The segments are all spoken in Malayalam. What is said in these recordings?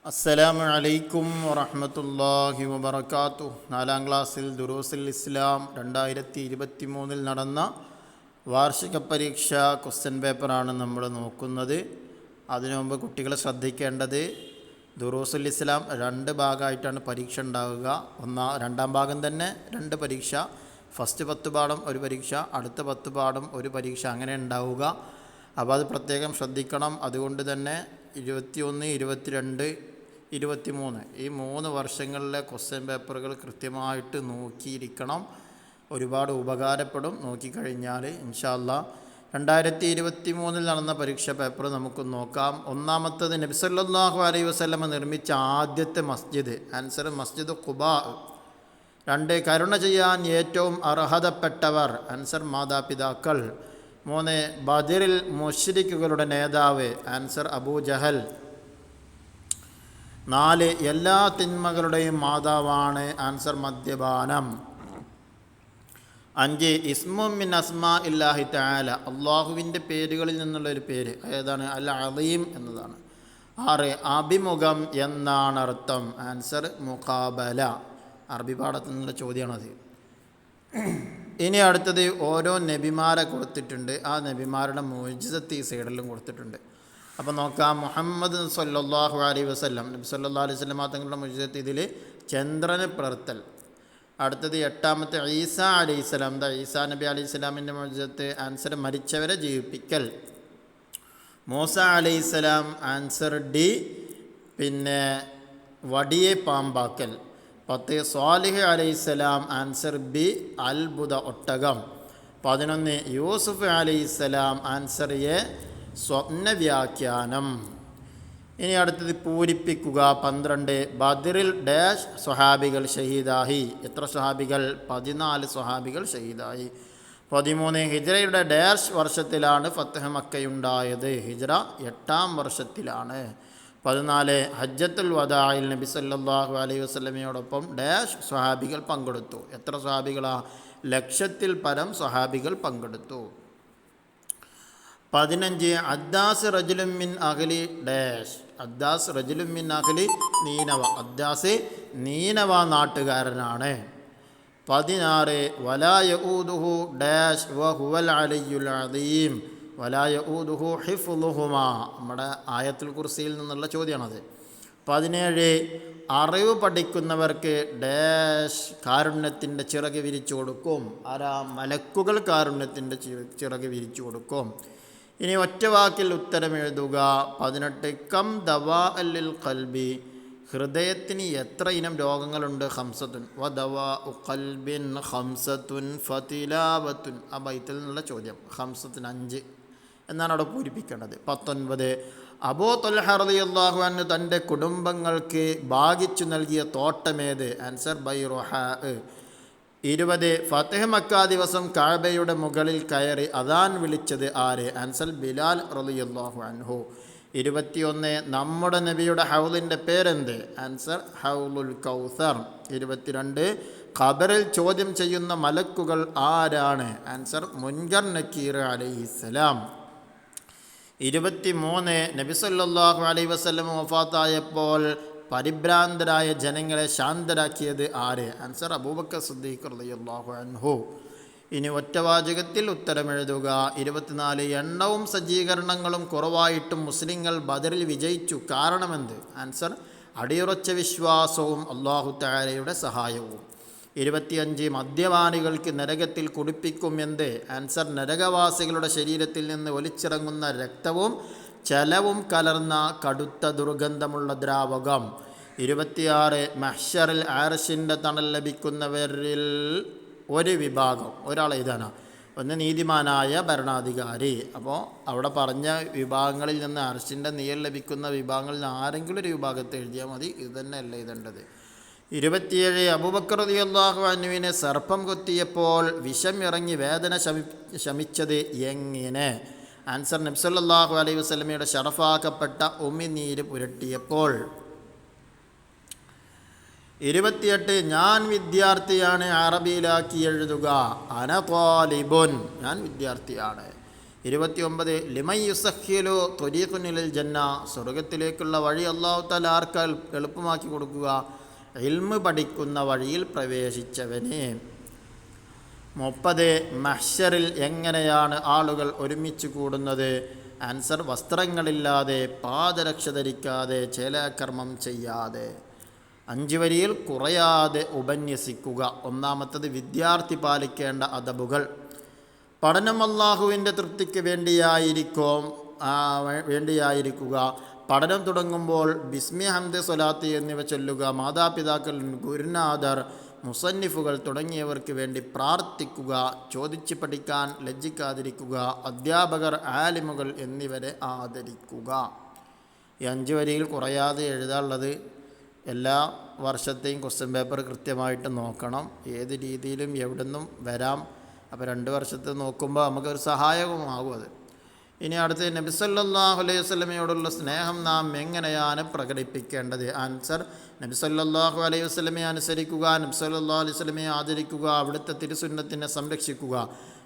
അസ്സലാമു അലൈക്കും വറഹ്മത്തുള്ളാഹി വബറകാതുഹു. 4ാം ക്ലാസ്സിൽ ദുറൂസുൽ ഇസ്ലാം 2023 നടന്ന വാർഷിക പരീക്ഷ ക്വസ്റ്റ്യൻ പേപ്പറാണ് നമ്മൾ നോക്കുന്നത്. അതിനു മുമ്പ് കുട്ടികളെ ശ്രദ്ധിക്കേണ്ടത്, ദുറൂസുൽ ഇസ്ലാം 2 ഭാഗമായിട്ടാണ് പരീക്ഷ ഉണ്ടാവുക. രണ്ടാം ഭാഗം തന്നെ 2 പരീക്ഷ. ഫസ്റ്റ് 10 പാഠം ഒരു പരീക്ഷ, അടുത്ത 10 പാഠം ഒരു പരീക്ഷ, അങ്ങനെ ഉണ്ടാവുക. അപ്പോൾ അത് പ്രത്യേകം ശ്രദ്ധിക്കണം. അതുകൊണ്ട് തന്നെ 21, 22, 23 ഈ 3 വർഷങ്ങളിലെ ക്വസ്റ്റ്യൻ പേപ്പറുകൾ കൃത്യമായിട്ട് നോക്കിയിരിക്കണം. ഒരുപാട് ഉപകാരപ്പെടും നോക്കിക്കഴിഞ്ഞാൽ ഇൻഷാ അല്ലാഹ്. 2023 നടന്ന പരീക്ഷ പേപ്പർ നമുക്ക് നോക്കാം. ഒന്നാമത്തത്, നബി സല്ലല്ലാഹു അലൈഹി വസല്ലമ നിർമ്മിച്ച ആദ്യത്തെ മസ്ജിദ്. ആൻസർ മസ്ജിദ് ഖുബാ. 2, കരുണ ചെയ്യാൻ ഏറ്റവും അർഹതപ്പെട്ടവർ. ആൻസർ മാതാപിതാക്കൾ. 3, ബദറിൽ മുശ്രിക്കുകളുടെ നേതാവ്. ആൻസർ അബൂ ജഹൽ. 4, എല്ലാ തിന്മകളുടെയും മാതാവാണ്. ആൻസർ മദ്യപാനം. 5, ഇസ്മും മിൻ അസ്മാ ഇല്ലാഹി തആല, അള്ളാഹുവിൻ്റെ പേരുകളിൽ നിന്നുള്ളൊരു പേര്. ഏതാണ്? അൽ അലീം എന്നതാണ്. 6, അഭിമുഖം എന്നാണ് അർത്ഥം. ആൻസർ മുഖാബല. അറബി പാഠത്തിൽ നിന്നുള്ള ചോദ്യമാണത്. ഇനി അടുത്തത്, ഓരോ നബിമാരെ കൊടുത്തിട്ടുണ്ട്. ആ നബിമാരുടെ മുഅ്ജിസത്ത് ഈ സൈഡിലും കൊടുത്തിട്ടുണ്ട്. അപ്പോൾ നോക്കാം. മുഹമ്മദ് സല്ലല്ലാഹു അലൈഹി വസല്ലം, നബി സല്ലല്ലാഹു അലൈഹി വസല്ലം തങ്ങളുടെ മുഅ്ജിസത്ത് ഇതിൽ ചന്ദ്രന് പിറത്തൽ. അടുത്തത് 8ാമത്തെ, ഈസാ അലൈഹിസ്സലാം. ഈസാ നബി അലൈഹിസ്സലാമിൻ്റെ മുഅ്ജിസത്ത്. ആൻസർ മരിച്ചവരെ ജീവിപ്പിക്കൽ. മൂസ അലൈഹിസ്സലാം. Answer D. പിന്നെ വടിയെ പാമ്പാക്കൽ. 10, സ്വാലിഹ് അലൈഹിസ്സലാം. ആൻസർ ബി, അത്ഭുത ഒട്ടകം. 11, യൂസുഫ് അലൈഹിസ്സലാം. ആൻസർ എ, സ്വപ്ന വ്യാഖ്യാനം. ഇനി അടുത്തത് പൂരിപ്പിക്കുക. 12, ബദറിൽ ഡാഷ് സ്വഹാബികൾ ഷഹീദായി. എത്ര സ്വഹാബികൾ? 14 സ്വഹാബികൾ ഷഹീദായി. 13, ഹിജ്റയുടെ ഡാഷ് വർഷത്തിലാണ് ഫത്ഹ് മക്കയുണ്ടായത്. ഹിജ്റ 8ാം വർഷത്തിലാണ്. 14, ഹജ്ജത്തുൽ വദായിൽ നബി സല്ലല്ലാഹു അലൈഹി വസല്ലമയോടൊപ്പം ഡാഷ് സ്വഹാബികൾ പങ്കെടുത്തു. എത്ര സ്വഹാബികളാ? 1,00,000-ൽ പരം സ്വഹാബികൾ പങ്കെടുത്തു. 15, അദ്ദാസ് റജുലുൻ മിൻ അഹ്ലി ഡാഷ്. അദ്ദാസ് റജുലുൻ മിൻ അഹ്ലി നീനവ. അദ്ദാസ് നീനവ നാട്ടുകാരനാണ്. 16, വലാ യഊദുഹു ഡാഷ് വഹുവൽ അലിയ്യുൽ അദീം. വലാ യഊദുഹു ഹിഫ്ളുഹുമാ. നമ്മുടെ ആയത്തുൽ കുർസിയിൽ നിന്നുള്ള ചോദ്യമാണത്. 17, അറിവ് പഠിക്കുന്നവർക്ക് ഡാഷ് കാരുണ്യത്തിൻ്റെ ചിറക് വിരിച്ചു കൊടുക്കും. ആരാ? മലക്കുകൾ കാരുണ്യത്തിൻ്റെ ചിറക് വിരിച്ചു കൊടുക്കും. ഇനി ഒറ്റ വാക്കിൽ ഉത്തരം എഴുതുക. 18, കം ദവാ അല്ലിൽ ഖൽബി. ഹൃദയത്തിന് എത്ര ഇനം രോഗങ്ങളുണ്ട്? ഖംസത്തുൻ. വ ദവാ ഖൽബിൻ ഖംസത്തുൻ ഫതിലാവത്തുൻ. ആ ബൈത്തിൽ നിന്നുള്ള ചോദ്യം. ഖംസത്തുൻ 5 എന്നാണ് അവിടെ പൂരിപ്പിക്കേണ്ടത്. 19, അബൂ ത്വൽഹ റളിയല്ലാഹു അൻഹു തൻ്റെ കുടുംബങ്ങൾക്ക് ഭാഗിച്ചു നൽകിയ തോട്ടമേത്? ആൻസർ ബൈറുഹാ. 20, ഫത്ഹ് മക്ക ദിവസം കഅബയുടെ മുകളിൽ കയറി അദാൻ വിളിച്ചത് ആര്? ആൻസർ ബിലാൽ റളിയല്ലാഹു അൻഹു. 21, നമ്മുടെ നബിയുടെ ഹൗലിൻ്റെ പേരെന്ത്? ആൻസർ ഹൗലുൽ കൗസർ. 22, ഖബറിൽ ചോദ്യം ചെയ്യുന്ന മലക്കുകൾ ആരാണ്? ആൻസർ മുൻകർ നക്കീർ അലൈഹിസ്സലാം. 23, നബി സല്ലല്ലാഹു അലൈഹി വസല്ലം വഫാത്തായപ്പോൾ പരിഭ്രാന്തരായ ജനങ്ങളെ ശാന്തരാക്കിയത് ആര്? ആൻസർ അബൂബക്കർ സിദ്ദീഖ് റളിയല്ലാഹു അൻഹു. ഇനി ഒറ്റവാചകത്തിൽ ഉത്തരമെഴുതുക. 24, എണ്ണവും സജ്ജീകരണങ്ങളും കുറവായിട്ടും മുസ്ലിങ്ങൾ ബദറിൽ വിജയിച്ചു. കാരണമെന്ത്? ആൻസർ അടിയുറച്ച വിശ്വാസവും അല്ലാഹു തആലയുടെ സഹായവും. 25, മദ്യപാനികൾക്ക് നരകത്തിൽ കുടിപ്പിക്കും എന്ത്? ആൻസർ നരകവാസികളുടെ ശരീരത്തിൽ നിന്ന് ഒലിച്ചിറങ്ങുന്ന രക്തവും ചലവും കലർന്ന കടുത്ത ദുർഗന്ധമുള്ള ദ്രാവകം. 26, മഹ്ശറിൽ അർശിൻ്റെ തണൽ ലഭിക്കുന്നവരിൽ ഒരു വിഭാഗം. ഒരാൾ ഏതാണ്? ഒന്ന് നീതിമാനായ ഭരണാധികാരി. അപ്പോൾ അവിടെ പറഞ്ഞ വിഭാഗങ്ങളിൽ നിന്ന് അർശിൻ്റെ നിഴൽ ലഭിക്കുന്ന വിഭാഗങ്ങളിൽ നിന്ന് ആരെങ്കിലും ഒരു വിഭാഗത്തെ എഴുതിയാൽ മതി. ഇത് തന്നെയല്ല എഴുതേണ്ടത്. 27, അബൂബക്കർ റളിയല്ലാഹു അൻഹുവിനെ സർപ്പം കൊത്തിയപ്പോൾ വിഷം ഇറങ്ങി വേദന ശമിച്ചത് എങ്ങനെ? ആൻസർ നബി സല്ലല്ലാഹു അലൈഹി വസല്ലമയുടെ ശറഫാക്കപ്പെട്ട ഉമിനീര് പുരട്ടിയപ്പോൾ. 28, ഞാൻ വിദ്യാർത്ഥിയാണ്. അറബിയിലാക്കി എഴുതുക. അന ത്വാലിബുൻ, ഞാൻ വിദ്യാർത്ഥിയാണ്. 29 ലിമൻ യുസഖ്ഖിലു ത്വരീഖുൻ ഇലൽ ജന്ന, സ്വർഗത്തിലേക്കുള്ള വഴി അല്ലാഹു തആല ആർക്ക് എളുപ്പമാക്കി കൊടുക്കുക? ഇൽമ് പഠിക്കുന്ന വഴിയിൽ പ്രവേശിച്ചവന്. 30 മഹ്ശറിൽ എങ്ങനെയാണ് ആളുകൾ ഒരുമിച്ച് കൂടുന്നത്? ആൻസർ വസ്ത്രങ്ങളില്ലാതെ, പാദരക്ഷ ധരിക്കാതെ, ചേലാകർമ്മം ചെയ്യാതെ. 5 വരിയിൽ കുറയാതെ ഉപന്യസിക്കുക. ഒന്നാമത്തത് വിദ്യാർത്ഥി പാലിക്കേണ്ട അദബുകൾ. പഠനം അല്ലാഹുവിൻ്റെ തൃപ്തിക്ക് വേണ്ടിയായിരിക്കുക. പഠനം തുടങ്ങുമ്പോൾ ബിസ്മി, ഹംദ്, സ്വലാത്ത് എന്നിവ ചൊല്ലുക. മാതാപിതാക്കൾ, ഗുരുനാഥർ, മുസന്നിഫുകൾ തുടങ്ങിയവർക്ക് വേണ്ടി പ്രാർത്ഥിക്കുക. ചോദിച്ച് പഠിക്കാൻ ലജ്ജിക്കാതിരിക്കുക. അധ്യാപകർ, ആലിമുകൾ എന്നിവരെ ആദരിക്കുക. ഈ 5 വരിയിൽ കുറയാതെ എഴുതാനുള്ളത് എല്ലാ വർഷത്തെയും ക്വസ്റ്റ്യൻ പേപ്പർ കൃത്യമായിട്ട് നോക്കണം. ഏത് രീതിയിലും എവിടുന്നും വരാം. അപ്പോൾ 2 വർഷത്തെ നോക്കുമ്പോൾ നമുക്കൊരു സഹായകമാകും അത്. ഇനി അടുത്ത് നബി സല്ലല്ലാഹു അലൈഹി വസല്ലമയോടുള്ള സ്നേഹം നാം എങ്ങനെയാണ് പ്രകടിപ്പിക്കേണ്ടത്? ആൻസർ നബി സല്ലല്ലാഹു അലൈഹി വസല്ലമയെ അനുസരിക്കുക, നബി സല്ലല്ലാഹു അലൈഹി വസല്ലമയെ ആദരിക്കുക, അവിടുത്തെ തിരുസുന്നത്തിനെ സംരക്ഷിക്കുക,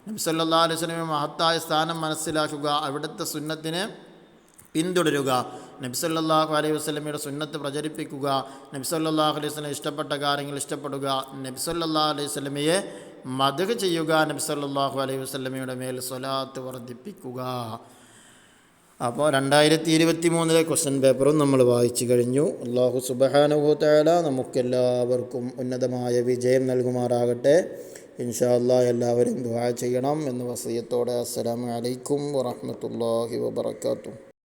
നബി സല്ലല്ലാഹു അലൈഹി വസല്ലമയുടെ മഹത്തായ സ്ഥാനം മനസ്സിലാക്കുക, അവിടുത്തെ സുന്നത്തിനെ പിന്തുടരുക, നബി സല്ലല്ലാഹു അലൈഹി വസല്ലമയുടെ സുന്നത്ത് പ്രചരിപ്പിക്കുക, നബി സല്ലല്ലാഹു അലൈഹി വസല്ലം ഇഷ്ടപ്പെട്ട കാര്യങ്ങൾ ഇഷ്ടപ്പെടുക, നബി സല്ലല്ലാഹു അലൈഹി വസല്ലമയെ മദ്ഹ് ചെയ്യുക, നബി സല്ലല്ലാഹു അലൈഹി വസല്ലമയുടെ മേൽ സ്വലാത്ത് വർദ്ധിപ്പിക്കുക. അപ്പോൾ 2023 ക്വസ്റ്റ്യൻ പേപ്പറും നമ്മൾ വായിച്ചു കഴിഞ്ഞു. അല്ലാഹു സുബ്ഹാനഹു വ തആല നമുക്കെല്ലാവർക്കും ഉന്നതമായ വിജയം നൽകുമാറാകട്ടെ. ഇൻഷാ അല്ലാഹ് എല്ലാവരും ദുആ ചെയ്യണം എന്ന് വസിയത്തോടെ. അസ്സലാമു അലൈക്കും വറഹ്മത്തുള്ളാഹി വബറകാതുഹു.